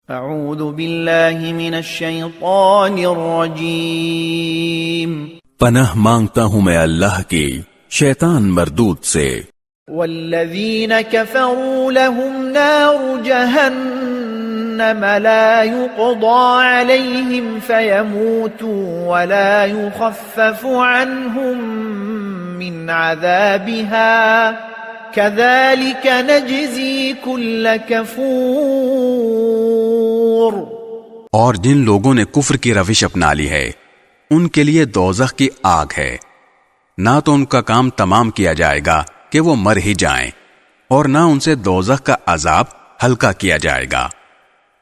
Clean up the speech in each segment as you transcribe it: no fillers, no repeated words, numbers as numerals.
اعوذ باللہ من الشیطان الرجیم پناہ مانگتا ہوں میں اللہ کی شیطان مردود سے۔ والذین کفروا لهم نار جہنم لا يقضى علیہم فیموتوا ولا يخفف عنہم من عذابها كذلك نجزی کل کفور۔ اور جن لوگوں نے کفر کی روش اپنا لی ہے ان کے لیے دوزخ کی آگ ہے، نہ تو ان کا کام تمام کیا جائے گا کہ وہ مر ہی جائیں، اور نہ ان سے دوزخ کا عذاب ہلکا کیا جائے گا۔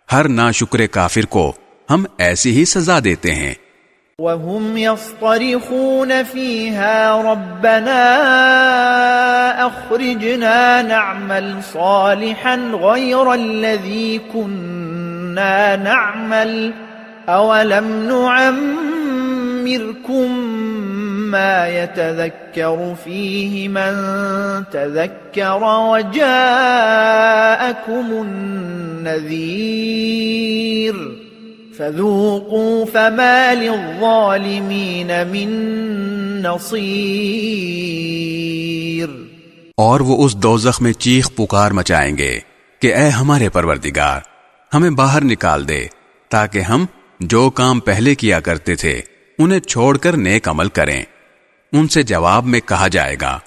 ہر ناشکر کافر کو ہم ایسی ہی سزا دیتے ہیں۔ وَهُمْ يَصْطَرِخُونَ فِيهَا رَبَّنَا أَخْرِجْنَا نَعْمَلْ صَالِحًا غَيْرَ الَّذِي كُنَّا نَعْمَلْ أَوَلَمْ نُعَمِّرْكُمْ مَا يَتَذَكَّرُ فِيهِ مَنْ تَذَكَّرَ وَجَاءَكُمُ النَّذِيرُ فَذُوقُوا فَمَا لِلظَّالِمِينَ مِن نَصِيرٍ۔ اور وہ اس دوزخ میں چیخ پکار مچائیں گے کہ اے ہمارے پروردگار، ہمیں باہر نکال دے تاکہ ہم جو کام پہلے کیا کرتے تھے انہیں چھوڑ کر نیک عمل کریں۔ ان سے جواب میں کہا جائے گا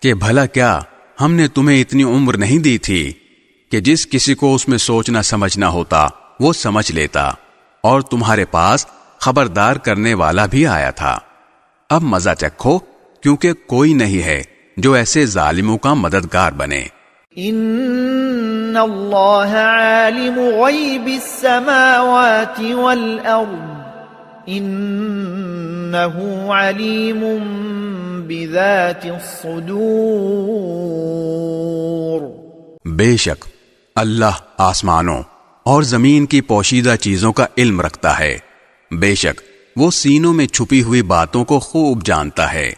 کہ بھلا کیا ہم نے تمہیں اتنی عمر نہیں دی تھی کہ جس کسی کو اس میں سوچنا سمجھنا ہوتا وہ سمجھ لیتا، اور تمہارے پاس خبردار کرنے والا بھی آیا تھا۔ اب مزہ چکھو، کیونکہ کوئی نہیں ہے جو ایسے ظالموں کا مددگار بنے۔ ان اللہ عالم غیب السماوات والارض انہ علیم بذات الصدور۔ بے شک اللہ آسمانوں اور زمین کی پوشیدہ چیزوں کا علم رکھتا ہے، بے شک وہ سینوں میں چھپی ہوئی باتوں کو خوب جانتا ہے۔